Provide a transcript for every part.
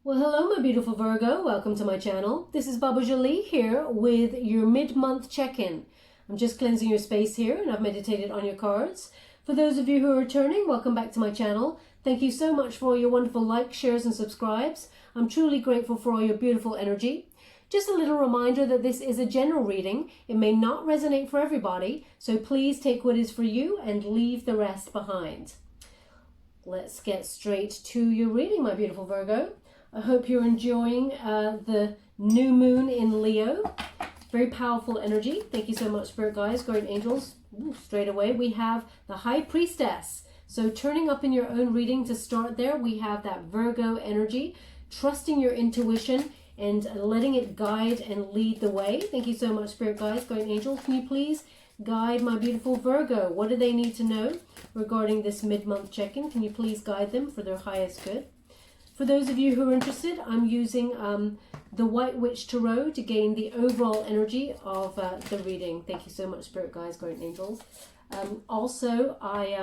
Well, hello, my beautiful Virgo. Welcome to my channel. This is Baba Jolie here with your mid-month check-in. I'm just cleansing your space here and I've meditated on your cards. For those of you who are returning, welcome back to my channel. Thank you so much for all your wonderful likes, shares and subscribes. I'm truly grateful for all your beautiful energy. Just a little reminder that this is a general reading. It may not resonate for everybody, so please take what is for you and leave the rest behind. Let's get straight to your reading, my beautiful Virgo. I hope you're enjoying the new moon in Leo. Very powerful energy. Thank you so much, Spirit Guides, Guardian Angels. Ooh, straight away, we have the High Priestess. So turning up in your own reading to start there, we have that Virgo energy, trusting your intuition and letting it guide and lead the way. Thank you so much, Spirit Guides, Guardian Angels. Can you please guide my beautiful Virgo? What do they need to know regarding this mid-month check-in? Can you please guide them for their highest good? For those of you who are interested, I'm using the White Witch Tarot to gain the overall energy of the reading. Thank you so much, Spirit Guides, Guardian Angels. Also, I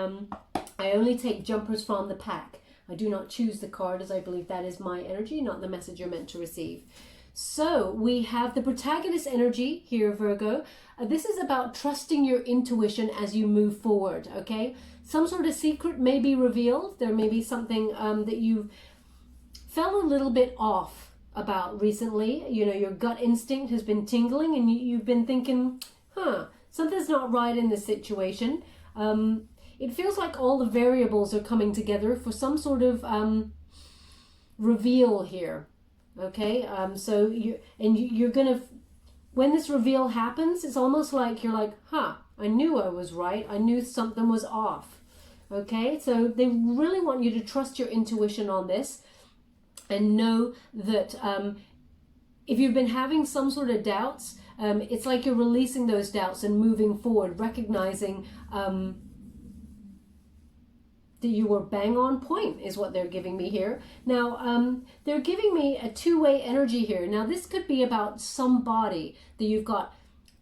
only take jumpers from the pack. I do not choose the card, as I believe that is my energy, not the message you're meant to receive. So we have the protagonist energy here, Virgo. This is about trusting your intuition as you move forward, okay? Some sort of secret may be revealed. There may be something that you've felt a little bit off about recently. You know, your gut instinct has been tingling and you've been thinking, something's not right in this situation. It feels like all the variables are coming together for some sort of reveal here. Okay, so you're gonna, when this reveal happens, it's almost like you're like, I knew I was right. I knew something was off. Okay, so they really want you to trust your intuition on this and know that if you've been having some sort of doubts, it's like you're releasing those doubts and moving forward, recognizing that you were bang on point is what they're giving me here. Now, they're giving me a two-way energy here. Now, this could be about somebody that you've got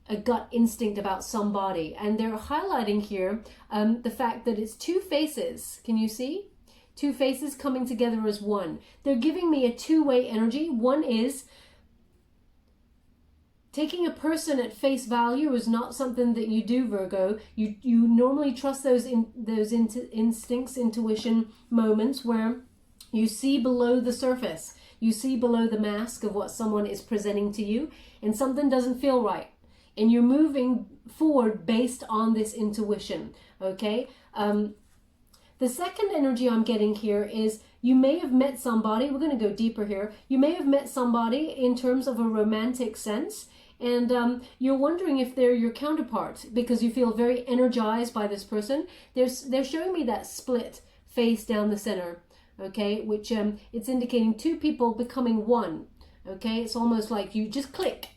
a gut instinct about somebody. And they're highlighting here the fact that it's two faces. Can you see? Two faces coming together as one. They're giving me a two-way energy. One is taking a person at face value is not something that you do, Virgo. You normally trust those instincts, intuition moments where you see below the surface. You see below the mask of what someone is presenting to you, and something doesn't feel right. And you're moving forward based on this intuition, okay? The second energy I'm getting here is you may have met somebody. We're going to go deeper here. You may have met somebody in terms of a romantic sense, and you're wondering if they're your counterpart because you feel very energized by this person. They're showing me that split face down the center, okay, which it's indicating two people becoming one, okay? It's almost like you just click,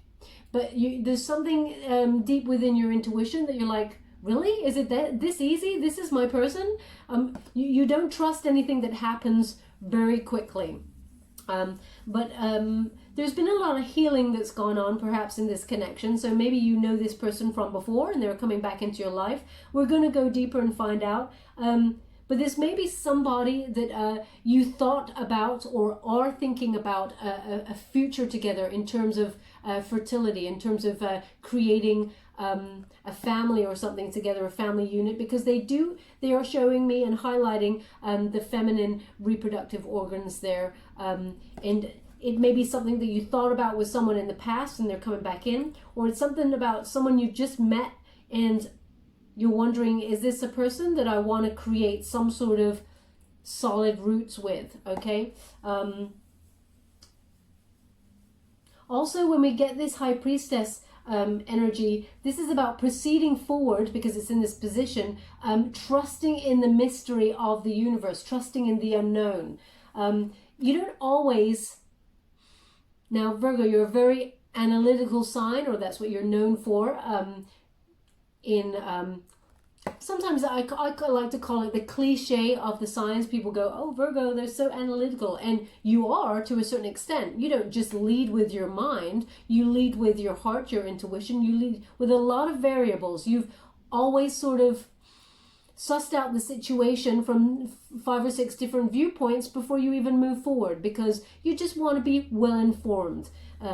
but there's something deep within your intuition that you're like, really? Is it this easy? This is my person? You don't trust anything that happens very quickly. But there's been a lot of healing that's gone on perhaps in this connection. So maybe you know this person from before and they're coming back into your life. We're going to go deeper and find out. But this may be somebody that you thought about or are thinking about a future together in terms of fertility, in terms of creating a family or something together, a family unit, because they are showing me and highlighting the feminine reproductive organs there. And it may be something that you thought about with someone in the past and they're coming back in, or it's something about someone you just met and you're wondering, is this a person that I want to create some sort of solid roots with, okay? Also, when we get this High Priestess energy, this is about proceeding forward because it's in this position, trusting in the mystery of the universe, trusting in the unknown. You don't always... Now, Virgo, you're a very analytical sign, or that's what you're known for. Sometimes I like to call it the cliche of the signs. People go, oh, Virgo, they're so analytical. And you are to a certain extent. You don't just lead with your mind. You lead with your heart, your intuition. You lead with a lot of variables. You've always sort of sussed out the situation from 5 or 6 different viewpoints before you even move forward, because you just want to be well informed,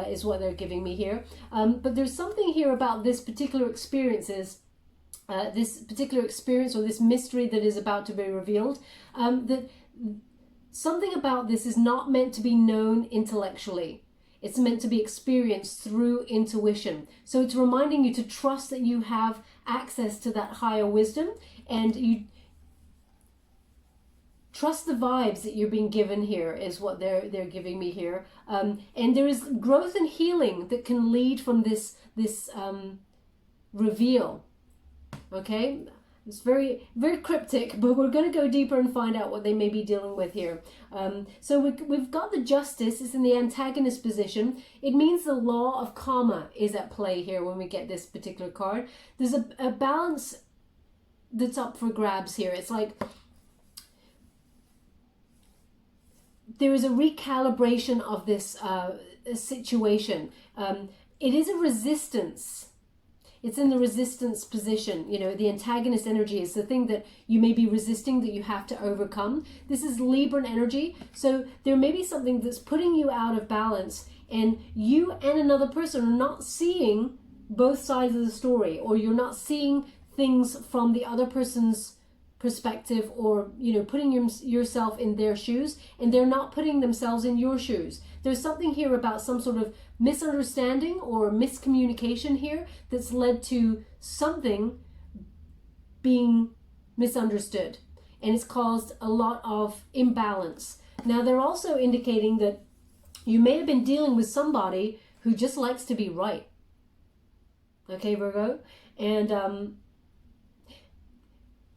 is what they're giving me here. But there's something here about this particular experience or this mystery that is about to be revealed, that something about this is not meant to be known intellectually. It's meant to be experienced through intuition. So it's reminding you to trust that you have access to that higher wisdom, and you trust the vibes that you're being given here, is what they're giving me here. And there is growth and healing that can lead from this reveal. Okay, it's very, very cryptic, but we're going to go deeper and find out what they may be dealing with here. So we've got the Justice. It's in the antagonist position. It means the law of karma is at play here when we get this particular card. There's a balance that's up for grabs here. It's like there is a recalibration of this situation. It is a resistance. It's in the resistance position. You know, the antagonist energy is the thing that you may be resisting, that you have to overcome. This is Libran energy. So there may be something that's putting you out of balance, and you and another person are not seeing both sides of the story, or you're not seeing things from the other person's perspective, or, you know, putting yourself in their shoes, and they're not putting themselves in your shoes. There's something here about some sort of misunderstanding or miscommunication here that's led to something being misunderstood, and it's caused a lot of imbalance. Now, they're also indicating that you may have been dealing with somebody who just likes to be right. Okay, Virgo? And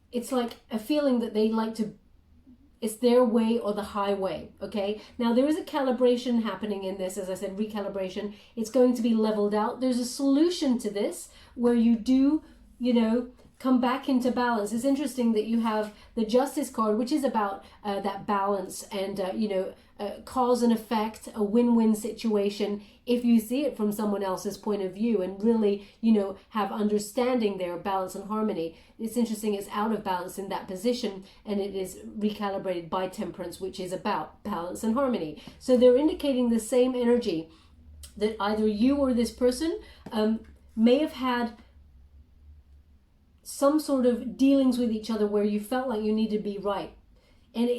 it's like a feeling that they like to, it's their way or the highway. Okay, now there is a calibration happening in this. As I said, recalibration. It's going to be leveled out. There's a solution to this where you do, you know, come back into balance. It's interesting that you have the Justice card, which is about that balance and, you know, cause and effect, a win-win situation if you see it from someone else's point of view and really, you know, have understanding there, balance and harmony. It's interesting, it's out of balance in that position, and it is recalibrated by Temperance, which is about balance and harmony. So they're indicating the same energy, that either you or this person may have had some sort of dealings with each other where you felt like you needed to be right. And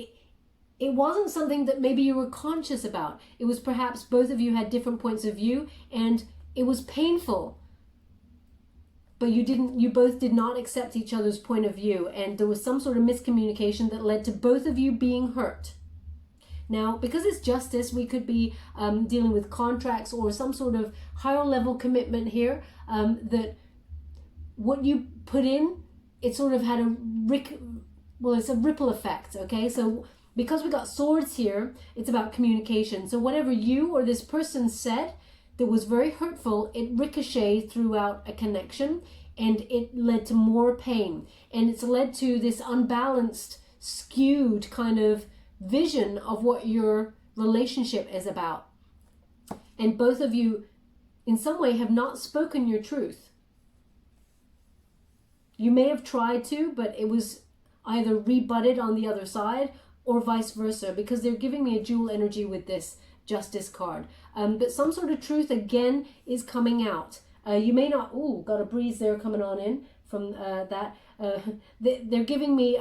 it wasn't something that maybe you were conscious about. It was perhaps both of you had different points of view, and it was painful. But you both did not accept each other's point of view, and there was some sort of miscommunication that led to both of you being hurt. Now, because it's Justice, we could be dealing with contracts or some sort of higher level commitment here, that what you put in, it sort of had it's a ripple effect, okay? So because we got swords here, it's about communication. So whatever you or this person said that was very hurtful, it ricocheted throughout a connection, and it led to more pain. And it's led to this unbalanced, skewed kind of vision of what your relationship is about. And both of you, in some way, have not spoken your truth. You may have tried to, but it was either rebutted on the other side or vice versa, because they're giving me a dual energy with this Justice card. But some sort of truth, again, is coming out. You may not, got a breeze there coming on in from that. They're giving me,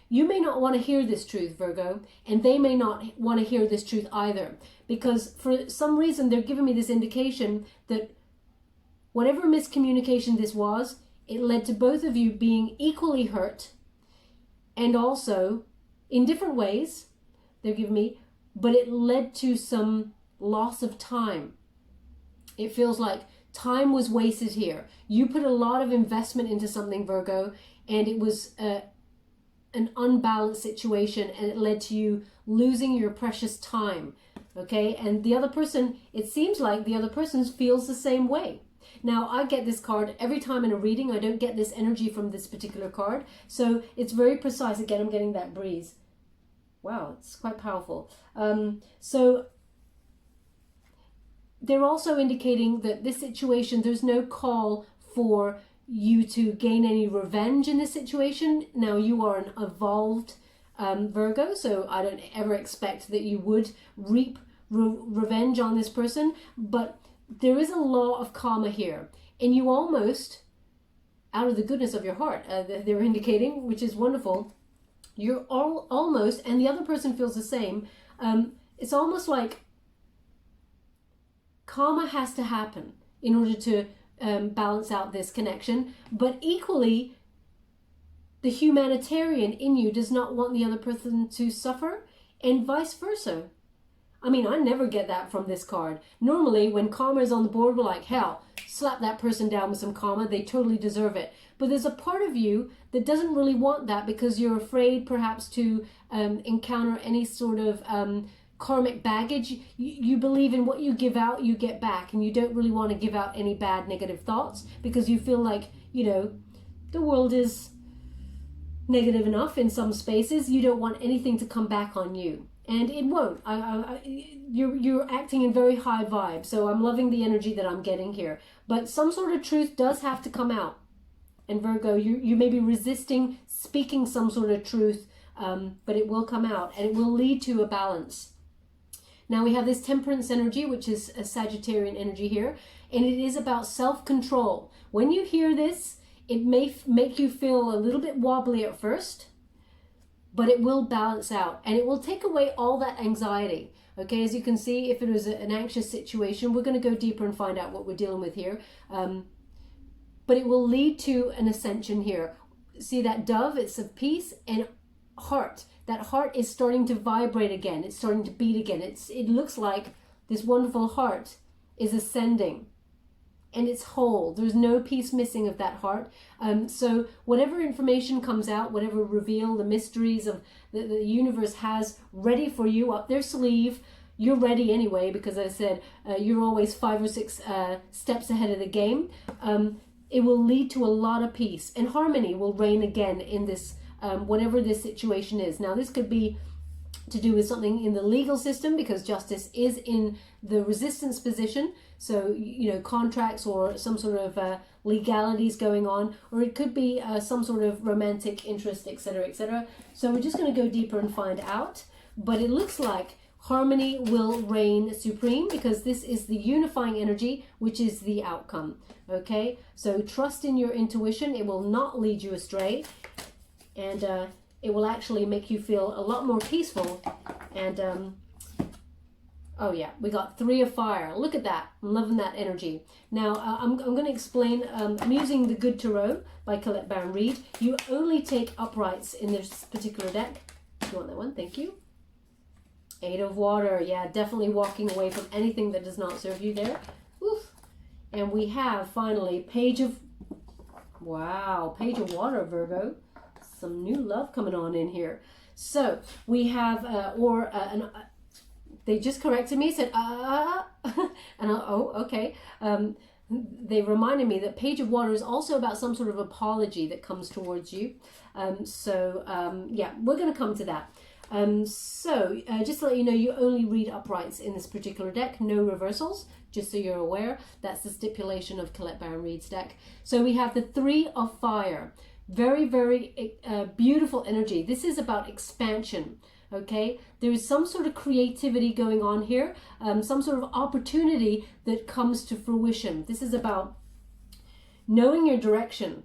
you may not want to hear this truth, Virgo, and they may not want to hear this truth either, because for some reason they're giving me this indication that whatever miscommunication this was, it led to both of you being equally hurt, and also in different ways, they're giving me, but it led to some loss of time. It feels like time was wasted here. You put a lot of investment into something, Virgo, and it was an unbalanced situation, and it led to you losing your precious time, okay? And the other person, it seems like the other person feels the same way. Now, I get this card every time in a reading. I don't get this energy from this particular card. So it's very precise. Again, I'm getting that breeze. Wow, it's quite powerful. So they're also indicating that this situation, there's no call for you to gain any revenge in this situation. Now, you are an evolved Virgo, so I don't ever expect that you would reap revenge on this person, but there is a law of karma here, and you almost, out of the goodness of your heart, they're indicating, which is wonderful, you're almost, and the other person feels the same, it's almost like karma has to happen in order to balance out this connection, but equally, the humanitarian in you does not want the other person to suffer, and vice versa. I mean, I never get that from this card. Normally, when karma is on the board, we're like, hell, slap that person down with some karma. They totally deserve it. But there's a part of you that doesn't really want that because you're afraid perhaps to encounter any sort of karmic baggage. You believe in what you give out, you get back. And you don't really want to give out any bad negative thoughts because you feel like, you know, the world is negative enough in some spaces. You don't want anything to come back on you. And it won't. You're acting in very high vibe. So I'm loving the energy that I'm getting here. But some sort of truth does have to come out. And Virgo, you may be resisting speaking some sort of truth, but it will come out. And it will lead to a balance. Now we have this temperance energy, which is a Sagittarian energy here. And it is about self-control. When you hear this, it may make you feel a little bit wobbly at first, but it will balance out and it will take away all that anxiety. Okay, as you can see, if it was an anxious situation, we're going to go deeper and find out what we're dealing with here. But it will lead to an ascension here. See that dove? It's of peace and heart. That heart is starting to vibrate again. It's starting to beat again. It looks like this wonderful heart is ascending. And it's whole. There's no piece missing of that heart. So whatever information comes out, whatever reveal, the mysteries of the universe has ready for you up their sleeve, you're ready anyway, because as I said, you're always 5 or 6 steps ahead of the game. It will lead to a lot of peace, and harmony will reign again in this, whatever this situation is. Now, this could be to do with something in the legal system, because justice is in the resistance position. So, you know, contracts or some sort of legalities going on, or it could be some sort of romantic interest, etc., etc. So we're just going to go deeper and find out. But it looks like harmony will reign supreme because this is the unifying energy, which is the outcome. Okay, so trust in your intuition. It will not lead you astray, and it will actually make you feel a lot more peaceful. And oh yeah, we got 3 of fire. Look at that. I'm loving that energy. Now, I'm going to explain. I'm using the Good Tarot by Colette Baron Reid. You only take uprights in this particular deck. You want that one? Thank you. 8 of water. Yeah, definitely walking away from anything that does not serve you there. Oof. And we have, finally, Page of... Wow, Page of Water, Virgo. Some new love coming on in here. So, we have, they just corrected me, said, and oh, okay. They reminded me that Page of Water is also about some sort of apology that comes towards you. Yeah, we're going to come to that. Just to let you know, you only read uprights in this particular deck, no reversals, just so you're aware. That's the stipulation of Colette Baron Reid's deck. So we have the 3 of fire. Very, very beautiful energy. This is about expansion. Okay, there is some sort of creativity going on here, some sort of opportunity that comes to fruition. This is about knowing your direction,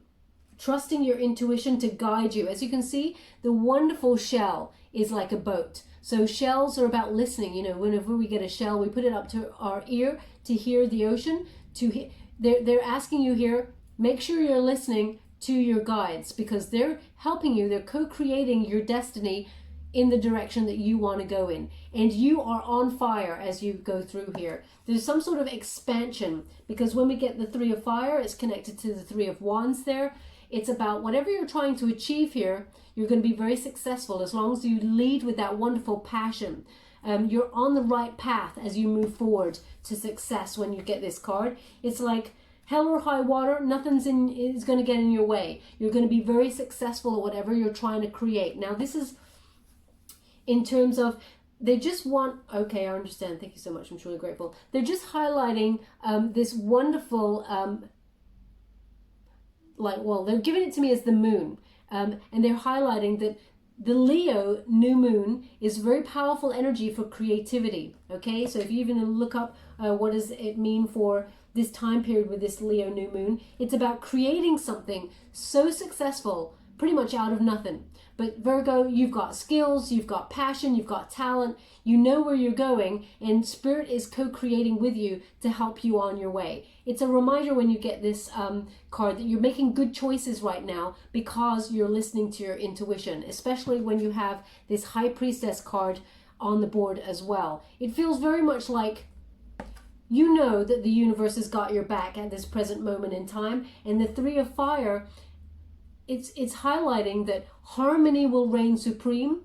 trusting your intuition to guide you. As you can see, the wonderful shell is like a boat. So shells are about listening. You know, whenever we get a shell, we put it up to our ear to hear the ocean. They're asking you here, make sure you're listening to your guides, because they're helping you. They're co-creating your destiny in the direction that you want to go in, and you are on fire as you go through here. There's some sort of expansion, because when we get the 3 of fire, it's connected to the 3 of wands there. It's about whatever you're trying to achieve here, you're going to be very successful as long as you lead with that wonderful passion. You're on the right path as you move forward to success. When you get this card, it's like hell or high water, nothing is going to get in your way. You're going to be very successful at whatever you're trying to create. Now, this is in terms of, they just want, okay, I understand. Thank you so much. I'm truly grateful. They're just highlighting this wonderful like, well, they're giving it to me as the moon. And they're highlighting that the Leo new moon is very powerful energy for creativity. Okay, so if you even look up what does it mean for this time period with this Leo new moon, it's about creating something so successful pretty much out of nothing. But Virgo, you've got skills, you've got passion, you've got talent, you know where you're going, and Spirit is co-creating with you to help you on your way. It's a reminder when you get this card that you're making good choices right now because you're listening to your intuition, especially when you have this High Priestess card on the board as well. It feels very much like you know that the universe has got your back at this present moment in time, and the Three of Fire, it's highlighting that harmony will reign supreme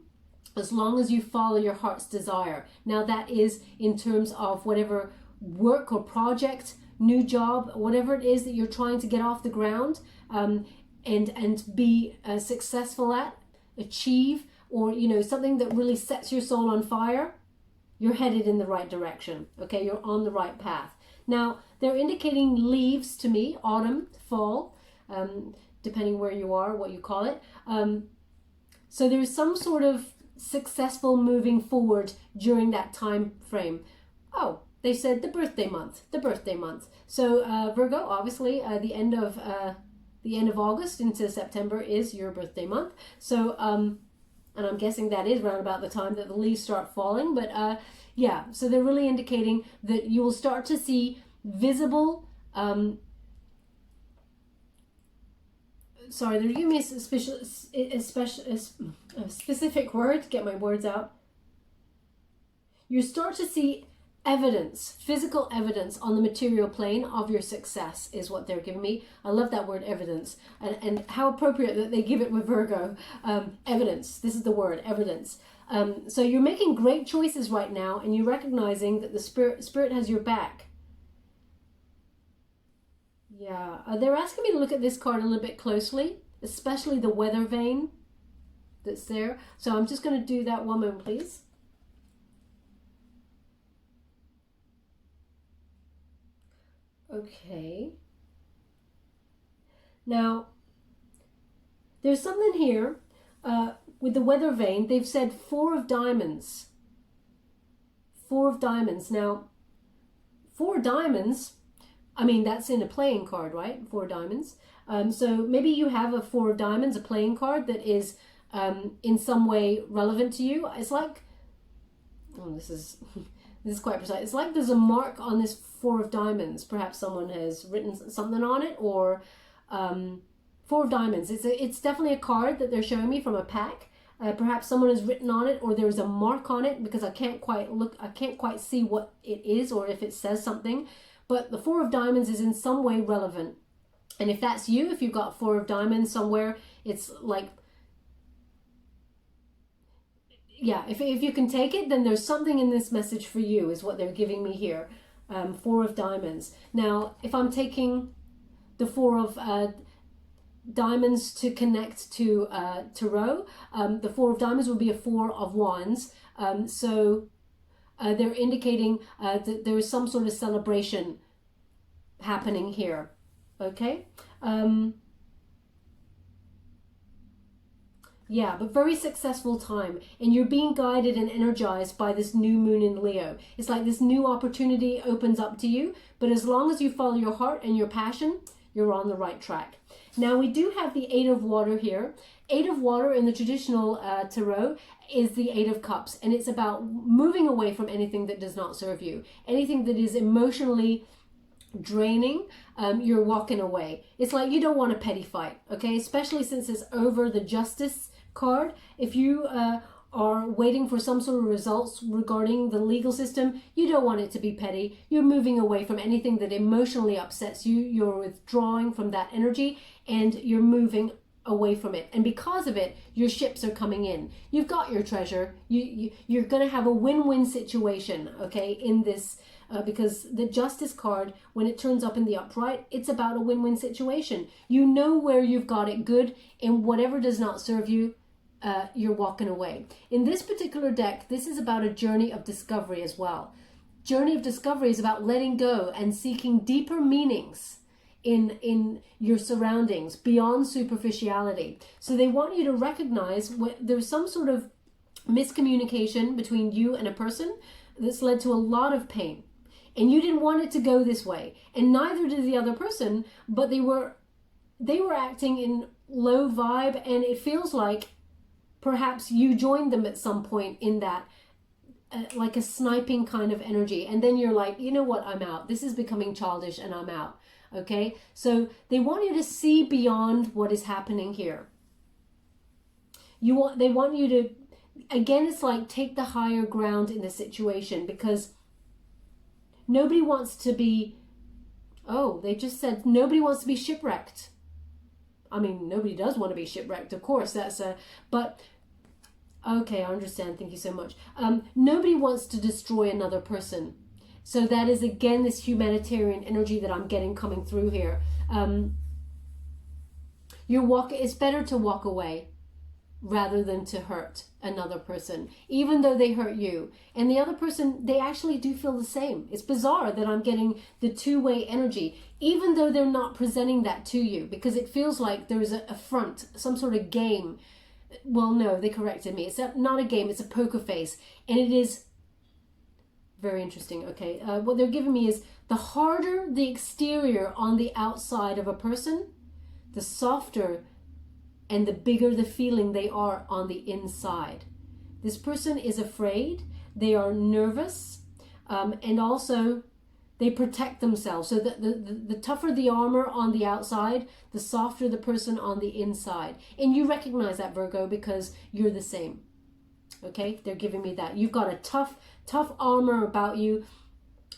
as long as you follow your heart's desire. Now that is in terms of whatever work or project, new job, whatever it is that you're trying to get off the ground and be successful at, achieve, or something that really sets your soul on fire. You're headed in the right direction. Okay, you're on the right path. Now they're indicating leaves to me, autumn, fall, depending where you are, what you call it. So there's some sort of successful moving forward during that time frame. Oh, they said the birthday month. So Virgo, obviously, the end of August into September is your birthday month. So and I'm guessing that is around about the time that the leaves start falling. But yeah, so they're really indicating that you will start to see visible. Sorry, they're giving me a specific word to get my words out. You start to see evidence, physical evidence on the material plane of your success is what they're giving me. I love that word, evidence, and how appropriate that they give it with Virgo. Evidence, this is the word, evidence. So you're making great choices right now, and you're recognizing that the spirit has your back. Yeah, they're asking me to look at this card a little bit closely, especially the weather vane that's there. So I'm just going to do that one moment, please. Okay. Now, there's something here with the weather vane. They've said 4 of diamonds. 4 of diamonds. Now, 4 diamonds, I mean, that's in a playing card, right? 4 diamonds. So maybe you have a 4 of diamonds, a playing card that is in some way relevant to you. It's like, oh, this is quite precise. It's like there's a mark on this 4 of diamonds. Perhaps someone has written something on it, or 4 of diamonds. It's definitely a card that they're showing me from a pack. Perhaps someone has written on it, or there's a mark on it, because I can't quite see what it is or if it says something. But the 4 of diamonds is in some way relevant. And if that's you, if you've got 4 of diamonds somewhere, it's like, yeah, if you can take it, then there's something in this message for you, is what they're giving me here. 4 of diamonds. Now, if I'm taking the 4 of diamonds to connect to Tarot, the 4 of diamonds will be a 4 of wands. So they're indicating that there is some sort of celebration happening here. Okay? Yeah, but very successful time. And you're being guided and energized by this new moon in Leo. It's like this new opportunity opens up to you. But as long as you follow your heart and your passion, you're on the right track. Now, we do have the 8 of water here. 8 of water in the traditional tarot is the 8 of cups. And it's about moving away from anything that does not serve you. Anything that is emotionally draining, you're walking away. It's like you don't want a petty fight, okay? Especially since it's over the Justice card. If you are waiting for some sort of results regarding the legal system, you don't want it to be petty. You're moving away from anything that emotionally upsets you. You're withdrawing from that energy and you're moving away from it. And because of it, your ships are coming in. You've got your treasure. You're going to have a win-win situation, okay, in this, because the Justice card, when it turns up in the upright, it's about a win-win situation. You know where you've got it good, and whatever does not serve you, you're walking away. In this particular deck, this is about a journey of discovery as well. Journey of discovery is about letting go and seeking deeper meanings in your surroundings, beyond superficiality. So they want you to recognize there's some sort of miscommunication between you and a person that's led to a lot of pain. And you didn't want it to go this way. And neither did the other person, but they were acting in low vibe, and it feels like perhaps you joined them at some point in that, like a sniping kind of energy. And then you're like, you know what, I'm out. This is becoming childish and I'm out. Okay? So they want you to see beyond what is happening here. They want you to, again, it's like take the higher ground in the situation, because nobody wants to be, they just said nobody wants to be shipwrecked. I mean, nobody does want to be shipwrecked, of course. But okay, I understand. Thank you so much. Nobody wants to destroy another person. So that is, again, this humanitarian energy that I'm getting coming through here. It's better to walk away rather than to hurt another person, even though they hurt you. And the other person, they actually do feel the same. It's bizarre that I'm getting the two-way energy, even though they're not presenting that to you, because it feels like there's a front, some sort of game. Well, no, they corrected me. It's not a game, it's a poker face. And it is very interesting. Okay, what they're giving me is the harder the exterior on the outside of a person, the softer and the bigger the feeling they are on the inside. This person is afraid, they are nervous, and also they protect themselves. So the tougher the armor on the outside, the softer the person on the inside. And you recognize that, Virgo, because you're the same. Okay, they're giving me that. You've got a tough armor about you.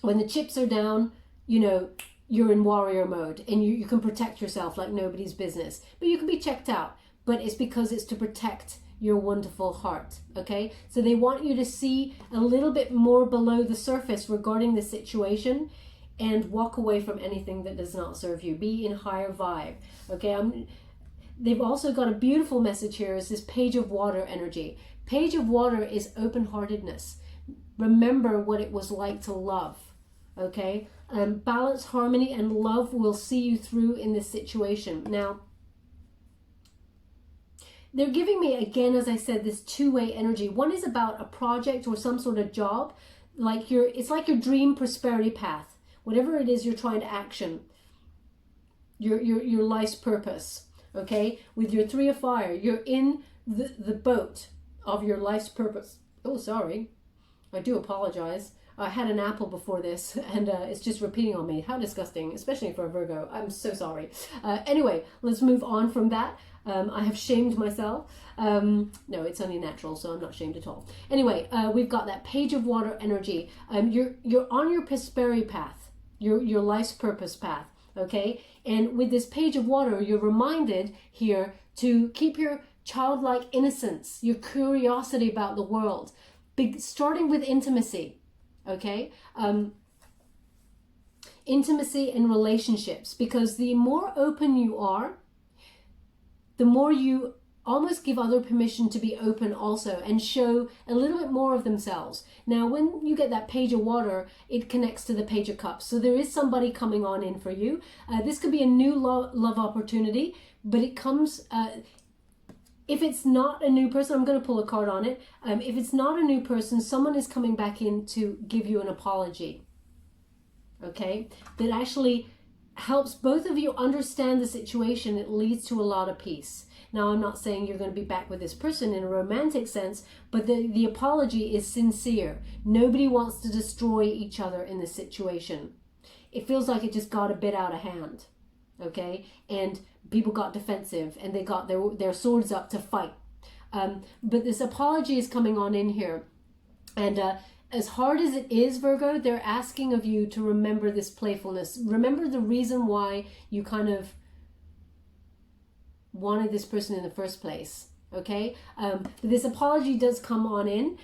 When the chips are down, you're in warrior mode, and you can protect yourself like nobody's business. But you can be checked out. But it's because it's to protect your wonderful heart, okay? So they want you to see a little bit more below the surface regarding the situation and walk away from anything that does not serve you. Be in higher vibe, okay? They've also got a beautiful message here, is this Page of Water energy. Page of Water is open-heartedness. Remember what it was like to love, okay? Balance, harmony, and love will see you through in this situation. Now, they're giving me, again, as I said, this two-way energy. One is about a project or some sort of job. It's like your dream prosperity path. Whatever it is you're trying to action. Your life's purpose. Okay? With your Three of Fire, you're in the boat of your life's purpose. Oh, sorry. I do apologize. I had an apple before this, and it's just repeating on me. How disgusting, especially for a Virgo. I'm so sorry. Anyway, let's move on from that. I have shamed myself. No, it's only natural, so I'm not shamed at all. Anyway, we've got that Page of Water energy. You're on your prosperity path, your life's purpose path, okay? And with this Page of Water, you're reminded here to keep your childlike innocence, your curiosity about the world, starting with intimacy, okay? Intimacy and relationships, because the more open you are, the more you almost give other permission to be open also and show a little bit more of themselves. Now, when you get that Page of Water, it connects to the Page of Cups. So there is somebody coming on in for you. This could be a new love opportunity, but it comes, if it's not a new person, I'm going to pull a card on it. If it's not a new person, someone is coming back in to give you an apology. Okay? That actually helps both of you understand the situation. It leads to a lot of peace. Now, I'm not saying you're going to be back with this person in a romantic sense, but the apology is sincere. Nobody wants to destroy each other in this situation. It feels like it just got a bit out of hand, okay? And people got defensive and they got their swords up to fight. But this apology is coming on in here. And as hard as it is, Virgo, they're asking of you to remember this playfulness. Remember the reason why you kind of wanted this person in the first place, okay? But this apology does come on in.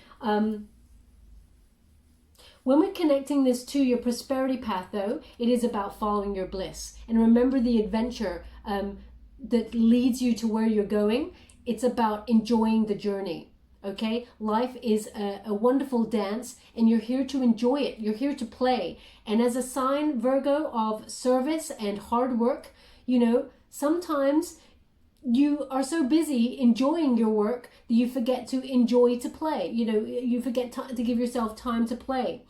When we're connecting this to your prosperity path, though, it is about following your bliss. And remember the adventure that leads you to where you're going. It's about enjoying the journey, Okay, life is a wonderful dance, and you're here to enjoy it. You're here to play. And as a sign, Virgo, of service and hard work, you know, sometimes you are so busy enjoying your work that you forget to enjoy to play. You know, you forget to give yourself time to play.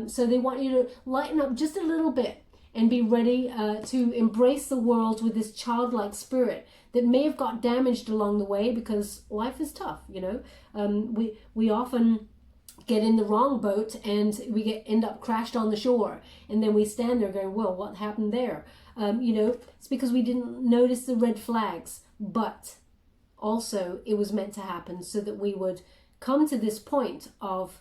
So they want you to lighten up just a little bit and be ready to embrace the world with this childlike spirit that may have got damaged along the way, because life is tough, you know. We often get in the wrong boat and we end up crashed on the shore, and then we stand there going, well, what happened there? You know, it's because we didn't notice the red flags, but also it was meant to happen so that we would come to this point of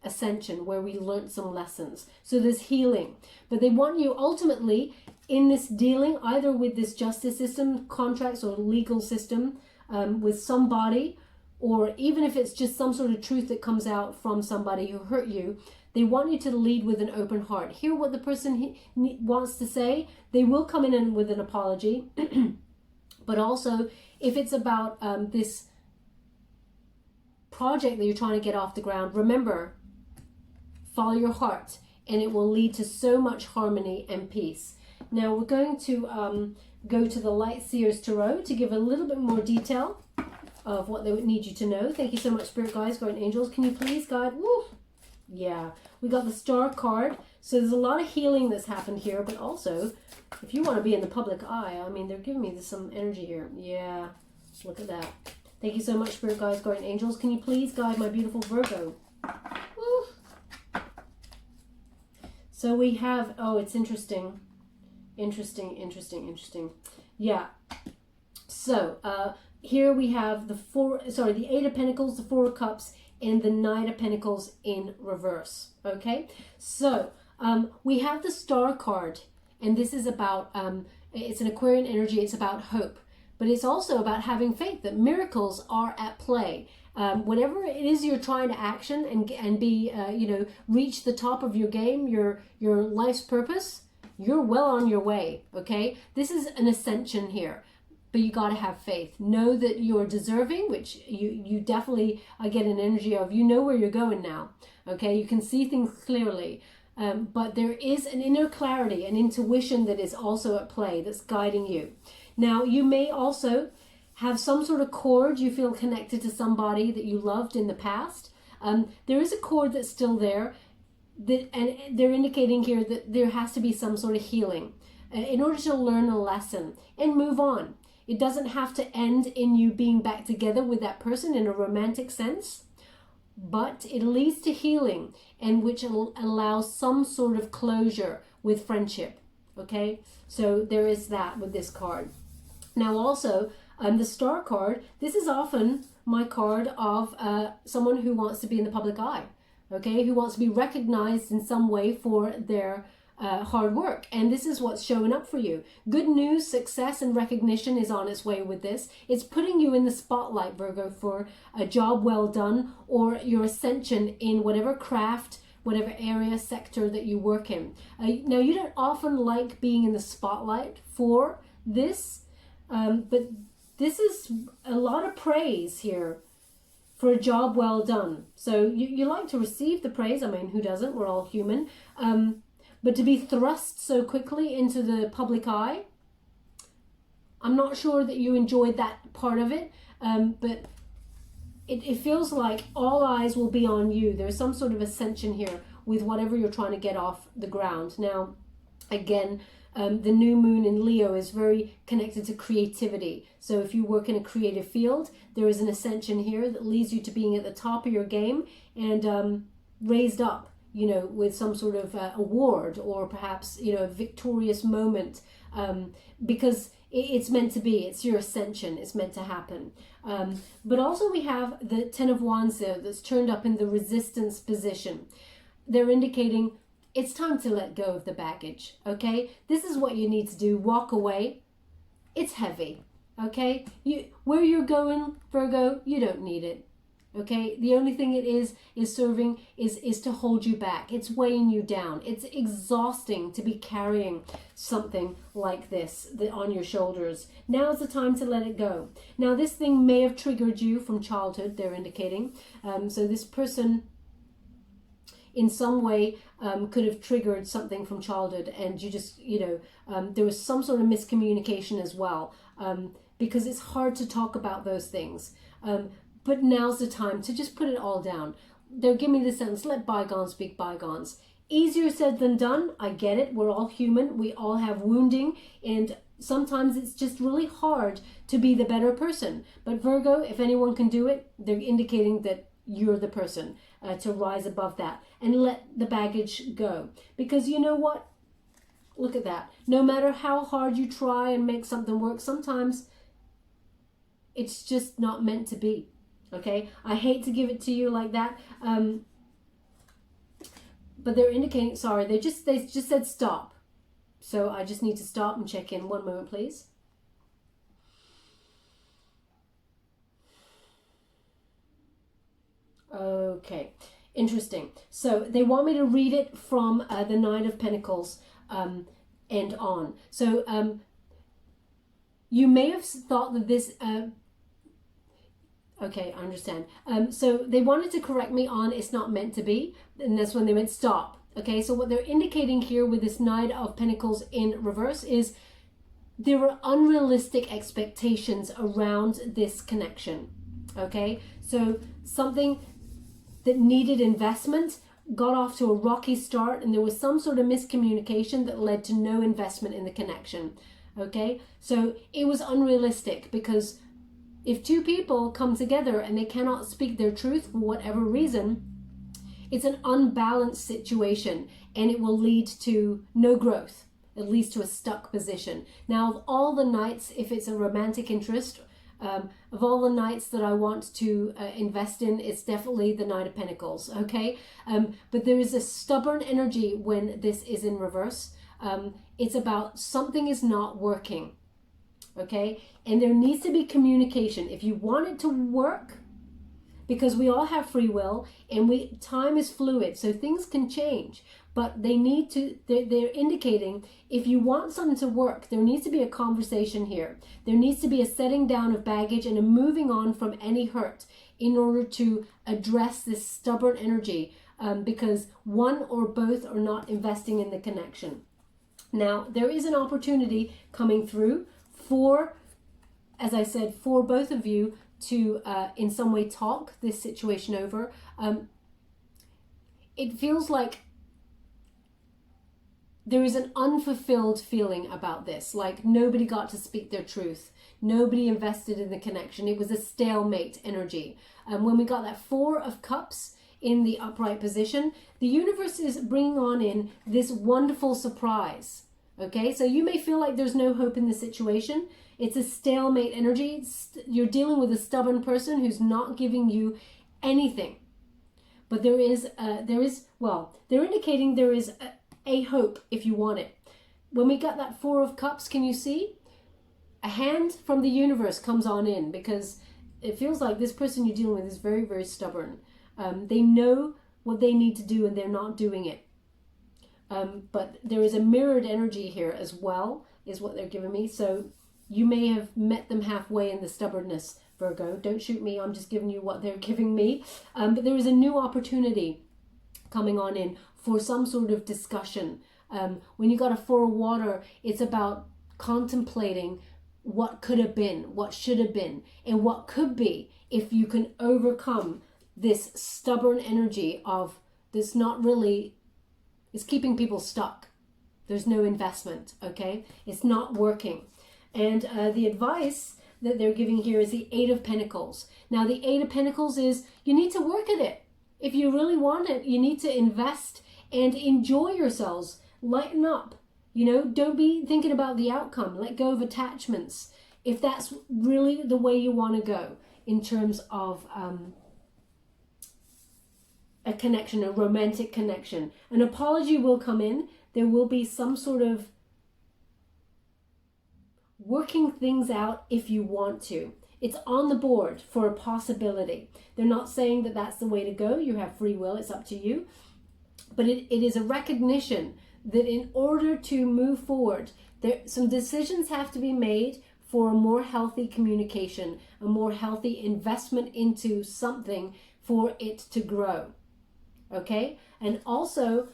ascension where we learned some lessons. So there's healing, but they want you ultimately in this dealing either with this justice system, contracts, or legal system, with somebody, or even if it's just some sort of truth that comes out from somebody who hurt you. They want you to lead with an open heart. Hear what the person wants to say. They will come in with an apology. But also, if it's about this project that you're trying to get off the ground, remember, follow your heart, and it will lead to so much harmony and peace. Now we're going to go to the Light Seers Tarot to give a little bit more detail of what they would need you to know. Thank you so much, Spirit Guides, Guardian Angels. Can you please guide? Woo! Yeah, we got the Star card. So there's a lot of healing that's happened here, but also, if you want to be in the public eye, I mean, they're giving me some energy here. Yeah, look at that. Thank you so much, Spirit Guides, Guardian Angels. Can you please guide my beautiful Virgo? Woo! So we have, oh, it's interesting. Interesting. Yeah. So, here we have the Eight of Pentacles, the Four of Cups, and the Knight of Pentacles in reverse. Okay, so we have the Star card, and this is about it's an Aquarian energy. It's about hope, but it's also about having faith that miracles are at play. Whatever it is you're trying to action and be you know, reach the top of your game, your life's purpose, you're well on your way. Okay, this is an ascension here. But you got to have faith. Know that you're deserving, which you definitely, I get an energy of, you know where you're going now. Okay, you can see things clearly. But there is an inner clarity, an intuition that is also at play, that's guiding you. Now, you may also have some sort of cord you feel connected to somebody that you loved in the past. There is a cord that's still there, and they're indicating here that there has to be some sort of healing in order to learn a lesson and move on. It doesn't have to end in you being back together with that person in a romantic sense, but it leads to healing, and which allows some sort of closure with friendship. Okay, so there is that with this card. Now also, the Star card, this is often my card of someone who wants to be in the public eye, okay, who wants to be recognized in some way for their hard work, and this is what's showing up for you. Good news, success, and recognition is on its way with this. It's putting you in the spotlight, Virgo, for a job well done, or your ascension in whatever craft, whatever area, sector that you work in. Now, you don't often like being in the spotlight for this, but this is a lot of praise here for a job well done. So you like to receive the praise. I mean, who doesn't? We're all human. But to be thrust so quickly into the public eye, I'm not sure that you enjoyed that part of it, but it feels like all eyes will be on you. There's some sort of ascension here with whatever you're trying to get off the ground. Now, again, the new moon in Leo is very connected to creativity. So if you work in a creative field, there is an ascension here that leads you to being at the top of your game and raised up, you know, with some sort of award, or perhaps, you know, a victorious moment, because it's meant to be. It's your ascension. It's meant to happen. But also we have the Ten of Wands there that's turned up in the resistance position. They're indicating it's time to let go of the baggage, okay? This is what you need to do. Walk away. It's heavy, okay? Where you're going, Virgo, you don't need it. Okay, the only thing it is serving is to hold you back. It's weighing you down. It's exhausting to be carrying something like this on your shoulders. Now's the time to let it go. Now, this thing may have triggered you from childhood, they're indicating. So this person in some way could have triggered something from childhood, and you just, there was some sort of miscommunication as well, because it's hard to talk about those things. But now's the time to just put it all down. They're giving me the sentence, let bygones be bygones. Easier said than done. I get it. We're all human. We all have wounding. And sometimes it's just really hard to be the better person. But Virgo, if anyone can do it, they're indicating that you're the person to rise above that and let the baggage go. Because you know what? Look at that. No matter how hard you try and make something work, sometimes it's just not meant to be. Okay, I hate to give it to you like that, but they're indicating, sorry, they just said stop. So I just need to stop and check in. One moment, please. Okay, interesting. So they want me to read it from the Nine of Pentacles and on. So you may have thought that this... Okay, I understand. So they wanted to correct me on it's not meant to be, and that's when they went stop. Okay, so what they're indicating here with this Nine of Pentacles in reverse is there were unrealistic expectations around this connection. Okay, so something that needed investment got off to a rocky start, and there was some sort of miscommunication that led to no investment in the connection. Okay, so it was unrealistic because if two people come together and they cannot speak their truth for whatever reason, it's an unbalanced situation and it will lead to no growth. It leads to a stuck position. Now, of all the nights, if it's a romantic interest, of all the nights that I want to invest in, it's definitely the Nine of Pentacles, okay? But there is a stubborn energy when this is in reverse. It's about something is not working. Okay, and there needs to be communication. If you want it to work, because we all have free will and time is fluid, so things can change, but they need to, they're indicating if you want something to work, there needs to be a conversation here. There needs to be a setting down of baggage and a moving on from any hurt in order to address this stubborn energy, because one or both are not investing in the connection. Now, there is an opportunity coming through for, as I said, for both of you to in some way talk this situation over. It feels like there is an unfulfilled feeling about this, like nobody got to speak their truth. Nobody invested in the connection. It was a stalemate energy. When we got that Four of Cups in the upright position, the universe is bringing on in this wonderful surprise. Okay, so you may feel like there's no hope in the situation. It's a stalemate energy. You're dealing with a stubborn person who's not giving you anything. But they're indicating there is a hope if you want it. When we got that Four of Cups, can you see? A hand from the universe comes on in, because it feels like this person you're dealing with is very, very stubborn. They know what they need to do and they're not doing it. But there is a mirrored energy here as well, is what they're giving me. So you may have met them halfway in the stubbornness, Virgo. Don't shoot me, I'm just giving you what they're giving me. But there is a new opportunity coming on in for some sort of discussion. When you got a Four of Water, it's about contemplating what could have been, what should have been, and what could be if you can overcome this stubborn energy of this not really... It's keeping people stuck. There's no investment, okay? It's not working. And the advice that they're giving here is the Eight of Pentacles. Now, the Eight of Pentacles is you need to work at it. If you really want it, you need to invest and enjoy yourselves. Lighten up. Don't be thinking about the outcome. Let go of attachments. If that's really the way you want to go in terms of... a connection, a romantic connection. An apology will come in. There will be some sort of working things out if you want to. it's on the board for a possibility. They're not saying that that's the way to go. You have free will, it's up to you. But it is a recognition that in order to move forward, some decisions have to be made for a more healthy communication, a more healthy investment into something for it to grow. Okay? And also,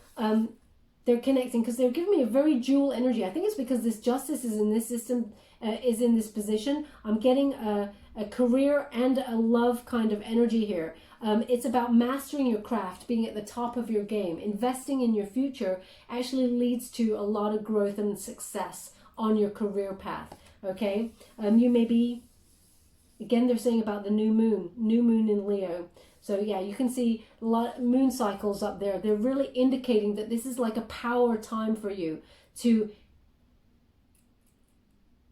they're connecting because they're giving me a very dual energy. I think it's because this justice is in this system, is in this position. I'm getting a career and a love kind of energy here. It's about mastering your craft, being at the top of your game. Investing in your future actually leads to a lot of growth and success on your career path. Okay? You may be, again, they're saying about the new moon in Leo. So yeah, you can see a lot of moon cycles up there. They're really indicating that this is like a power time for you to,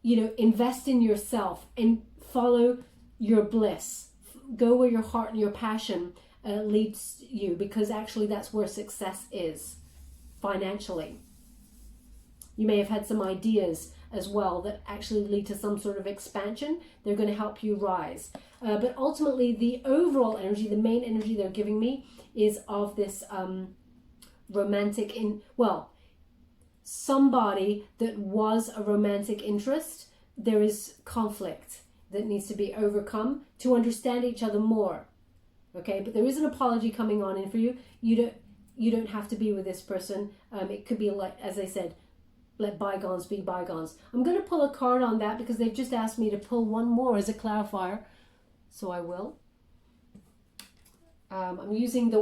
invest in yourself and follow your bliss. Go where your heart and your passion leads you, because actually that's where success is financially. You may have had some ideas as well that actually lead to some sort of expansion. They're going to help you rise. But ultimately, the overall energy, the main energy they're giving me is of this romantic, somebody that was a romantic interest. There is conflict that needs to be overcome to understand each other more. Okay, but there is an apology coming on in for you. You don't have to be with this person. It could be like, as I said, let bygones be bygones. I'm going to pull a card on that because they've just asked me to pull one more as a clarifier. So I will. I'm using the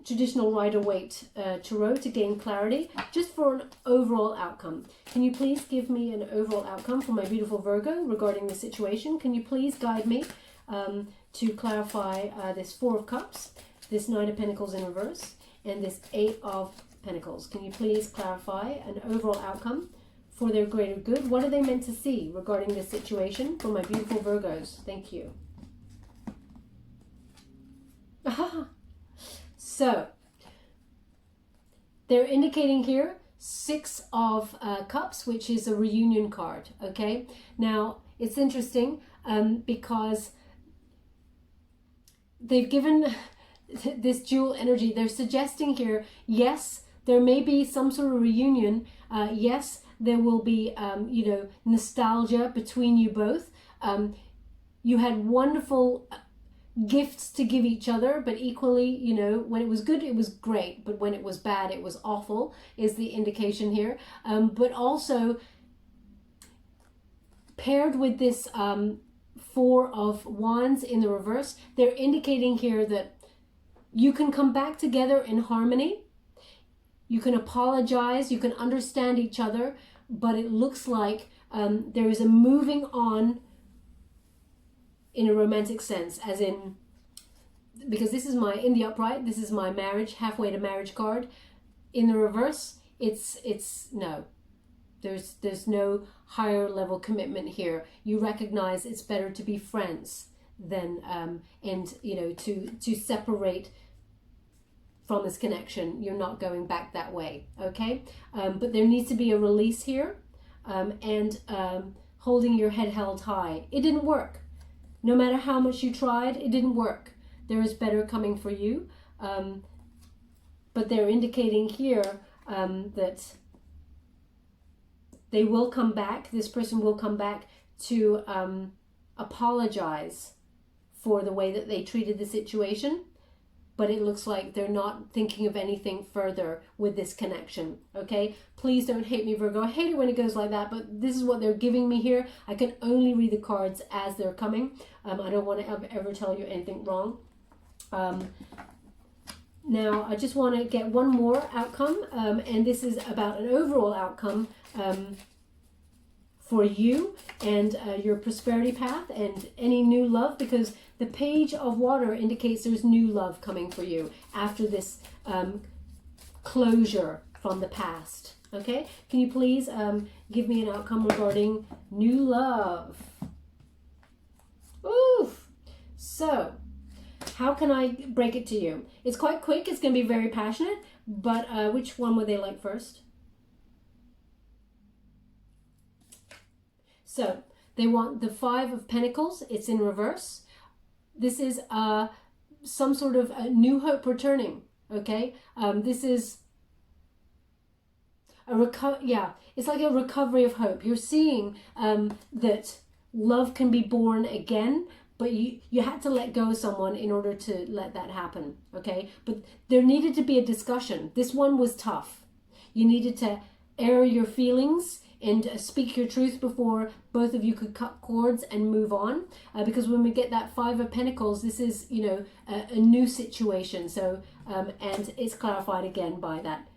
traditional Rider-Waite Tarot to gain clarity, just for an overall outcome. Can you please give me an overall outcome for my beautiful Virgo regarding the situation? Can you please guide me to clarify this Four of Cups, this Nine of Pentacles in reverse, and this Eight of Pentacles? Can you please clarify an overall outcome for their greater good? What are they meant to see regarding this situation for my beautiful Virgos? Thank you. So, they're indicating here Six of Cups, which is a reunion card, okay? Now, it's interesting because they've given this dual energy. They're suggesting here, yes, there may be some sort of reunion. Yes, there will be, nostalgia between you both. You had wonderful gifts to give each other, but equally, when it was good, it was great, but when it was bad, it was awful, is the indication here. But also, paired with this Four of Wands in the reverse, they're indicating here that you can come back together in harmony. You can apologize, you can understand each other, but it looks like there is a moving on in a romantic sense, as in, because this is in the upright, this is my marriage, halfway to marriage card. In the reverse, it's no. There's no higher level commitment here. You recognize it's better to be friends than to separate from this connection. You're not going back that way, okay? But there needs to be a release here, and holding your head held high. It didn't work. No matter how much you tried, it didn't work. There is better coming for you. But they're indicating here that they will come back. This person will come back to apologize for the way that they treated the situation. But it looks like they're not thinking of anything further with this connection, okay? Please don't hate me, Virgo. I hate it when it goes like that, but this is what they're giving me here. I can only read the cards as they're coming. I don't want to ever tell you anything wrong. Now, I just want to get one more outcome, and this is about an overall outcome for you and your prosperity path and any new love, because the Page of Water indicates there's new love coming for you after this closure from the past. Okay? Can you please give me an outcome regarding new love? Oof! So, how can I break it to you? It's quite quick. It's going to be very passionate. But which one would they like first? So they want the Five of Pentacles. It's in reverse. This is some sort of a new hope returning. Okay, this is it's like a recovery of hope. You're seeing that love can be born again, but you had to let go of someone in order to let that happen. Okay, but there needed to be a discussion. This one was tough. You needed to air your feelings and speak your truth before both of you could cut cords and move on. Because when we get that Five of Pentacles, this is, you know, a new situation. So, and it's clarified again by that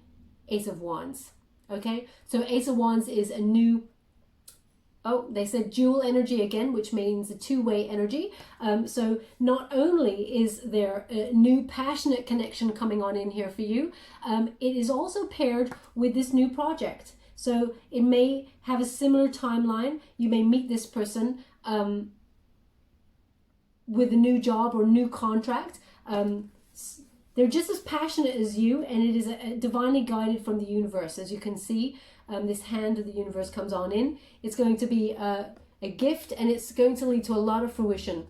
Ace of Wands. Okay, so Ace of Wands is a new, oh, they said dual energy again, which means a two-way energy. So not only is there a new passionate connection coming on in here for you, it is also paired with this new project. So it may have a similar timeline. You may meet this person with a new job or new contract. They're just as passionate as you, and it is divinely guided from the universe. As you can see, this hand of the universe comes on in. It's going to be a gift, and it's going to lead to a lot of fruition.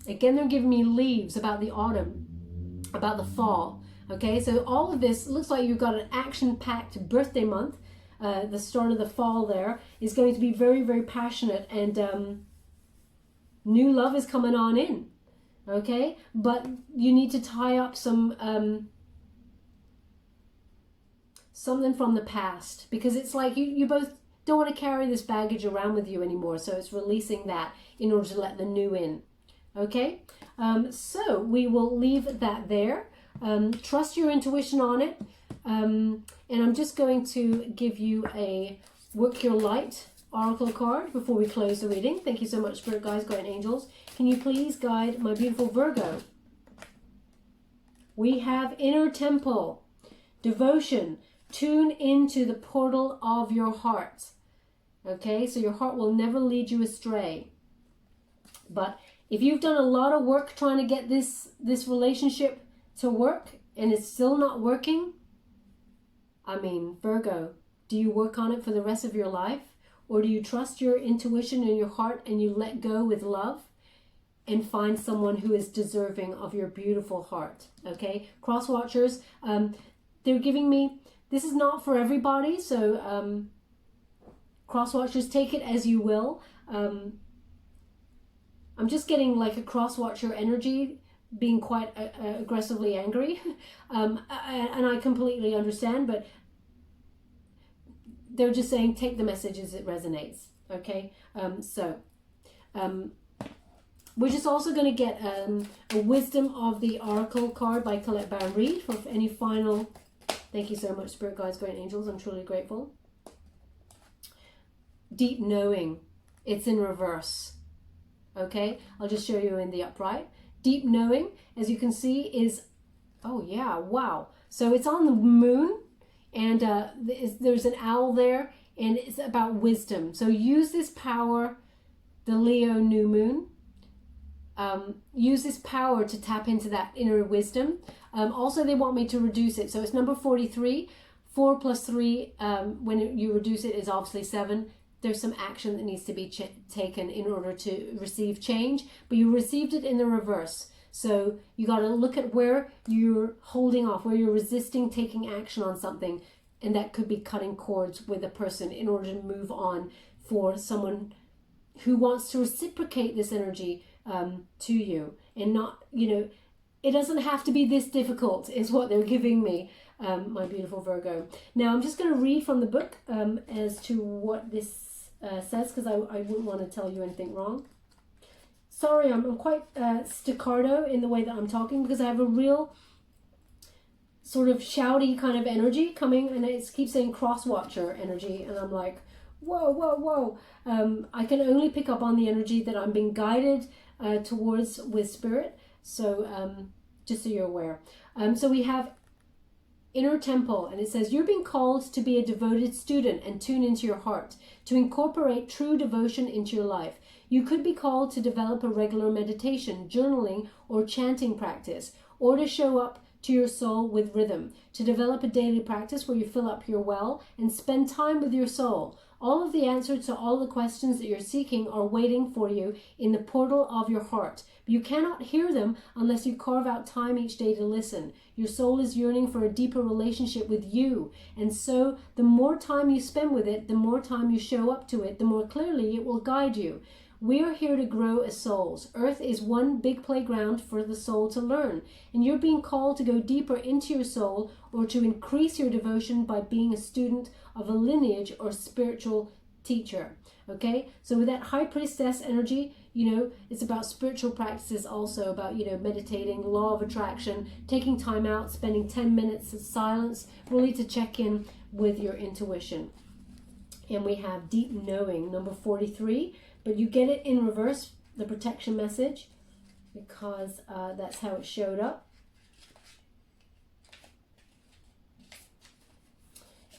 Again, they're giving me leaves about the autumn, about the fall. Okay, so all of this looks like you've got an action-packed birthday month. The start of the fall there is going to be very, very passionate, and new love is coming on in. Okay, but you need to tie up some something from the past, because it's like you both don't want to carry this baggage around with you anymore. So it's releasing that in order to let the new in. Okay, so we will leave that there. Trust your intuition on it. And I'm just going to give you a Work Your Light Oracle card before we close the reading. Thank you so much, Spirit Guides, Guardian Angels. Can you please guide my beautiful Virgo? We have Inner Temple, Devotion. Tune into the portal of your heart. Okay, so your heart will never lead you astray. But if you've done a lot of work trying to get this relationship to work and it's still not working, I mean, Virgo, do you work on it for the rest of your life? Or do you trust your intuition and your heart and you let go with love and find someone who is deserving of your beautiful heart? Okay, cross watchers, they're giving me, this is not for everybody, so cross watchers, take it as you will. I'm just getting like a cross watcher energy, being quite aggressively angry, and I completely understand, but they're just saying take the message as it resonates. Okay, we're just also going to get a Wisdom of the Oracle card by Colette Baron Reid for any final. Thank you so much, Spirit Guides, Guardian Angels. I'm truly grateful. Deep Knowing. It's in reverse. Okay, I'll just show you in the upright. Deep Knowing, as you can see, is, oh yeah, wow. So it's on the moon, and there's an owl there, and it's about wisdom. So use this power, the Leo new moon. Use this power to tap into that inner wisdom. Also, they want me to reduce it. So it's number 43. 4 plus 3, when you reduce it, is obviously 7. There's some action that needs to be taken in order to receive change, but you received it in the reverse. So you got to look at where you're holding off, where you're resisting taking action on something, and that could be cutting cords with a person in order to move on for someone who wants to reciprocate this energy to you, and not, you know, it doesn't have to be this difficult is what they're giving me, my beautiful Virgo. Now I'm just going to read from the book as to what this says, because I wouldn't want to tell you anything wrong. Sorry, I'm quite staccato in the way that I'm talking, because I have a real sort of shouty kind of energy coming, and it keeps saying cross-watcher energy, and I'm like, whoa, whoa, whoa. I can only pick up on the energy that I'm being guided towards with Spirit, so just so you're aware. So we have Inner Temple, and it says, you're being called to be a devoted student and tune into your heart, to incorporate true devotion into your life. You could be called to develop a regular meditation, journaling, or chanting practice, or to show up to your soul with rhythm, to develop a daily practice where you fill up your well and spend time with your soul. All of the answers to all the questions that you're seeking are waiting for you in the portal of your heart. But you cannot hear them unless you carve out time each day to listen. Your soul is yearning for a deeper relationship with you. And so the more time you spend with it, the more time you show up to it, the more clearly it will guide you. We are here to grow as souls. Earth is one big playground for the soul to learn. And you're being called to go deeper into your soul or to increase your devotion by being a student of a lineage or spiritual teacher. Okay? So with that high priestess energy, it's about spiritual practices also, about, meditating, law of attraction, taking time out, spending 10 minutes of silence, really to check in with your intuition. And we have deep knowing, number 43. But you get it in reverse, the protection message, because that's how it showed up.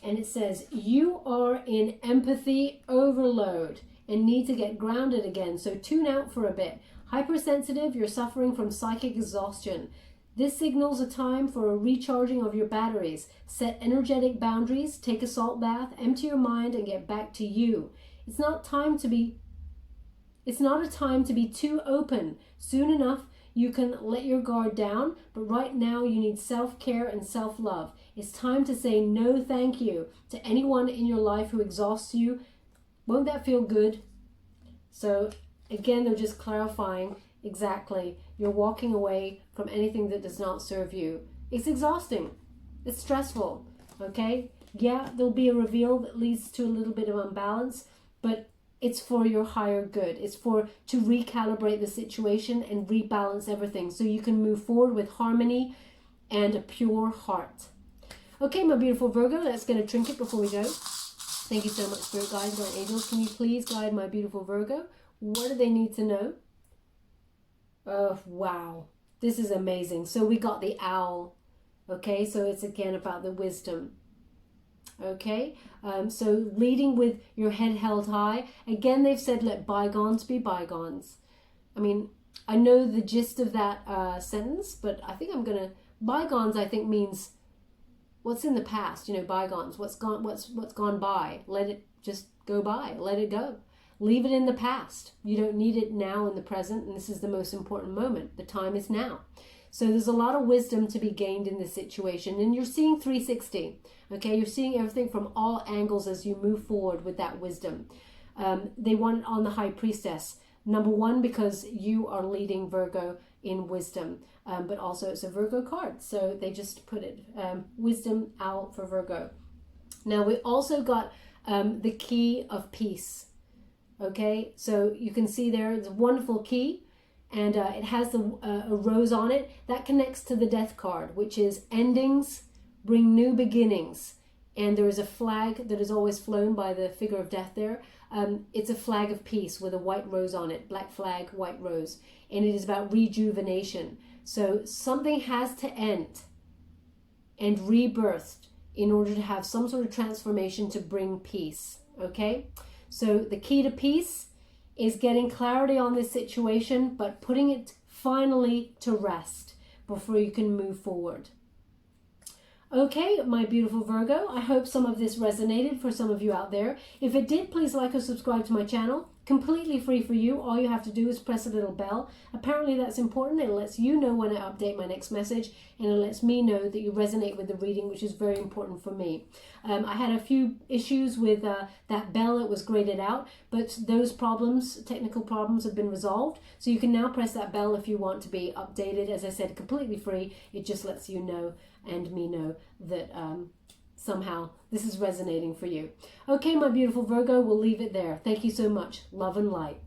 And it says, you are in empathy overload and need to get grounded again. So tune out for a bit. Hypersensitive, you're suffering from psychic exhaustion. This signals a time for a recharging of your batteries. Set energetic boundaries, take a salt bath, empty your mind, and get back to you. It's not a time to be too open. Soon enough, you can let your guard down, but right now you need self-care and self-love. It's time to say no thank you to anyone in your life who exhausts you. Won't that feel good? So again, they're just clarifying exactly. You're walking away from anything that does not serve you. It's exhausting. It's stressful. Okay? Yeah, there'll be a reveal that leads to a little bit of unbalance, but it's for your higher good. It's to recalibrate the situation and rebalance everything so you can move forward with harmony and a pure heart. Okay, my beautiful Virgo, let's get a trinket before we go. Thank you so much, Spirit Guides and Angels. Can you please guide my beautiful Virgo? What do they need to know? Oh, wow. This is amazing. So we got the owl. Okay, so it's again about the wisdom. Okay, so leading with your head held high. Again, they've said, let bygones be bygones. I mean, I know the gist of that sentence, but I think bygones, I think, means what's in the past, bygones, what's gone by. Let it just go by, let it go. Leave it in the past. You don't need it now in the present, and this is the most important moment. The time is now. So there's a lot of wisdom to be gained in this situation, and you're seeing 360. Okay, you're seeing everything from all angles as you move forward with that wisdom. They want it on the High Priestess. Number one, because you are leading Virgo in wisdom, but also it's a Virgo card. So they just put it, wisdom out for Virgo. Now we also got the key of peace. Okay, so you can see there, it's a wonderful key. And it has a rose on it. That connects to the death card, which is endings bring new beginnings. And there is a flag that is always flown by the figure of death there. It's a flag of peace with a white rose on it. Black flag, white rose. And it is about rejuvenation. So something has to end and rebirthed in order to have some sort of transformation to bring peace. Okay? So the key to peace is getting clarity on this situation, but putting it finally to rest before you can move forward. Okay, my beautiful Virgo, I hope some of this resonated for some of you out there. If it did, please like or subscribe to my channel. Completely free for you. All you have to do is press a little bell. Apparently that's important. It lets you know when I update my next message, and it lets me know that you resonate with the reading, which is very important for me. I had a few issues with that bell. It was graded out, but those problems, technical problems, have been resolved. So you can now press that bell if you want to be updated. As I said, completely free. It just lets you know and me know that somehow this is resonating for you. Okay, my beautiful Virgo, we'll leave it there. Thank you so much. Love and light.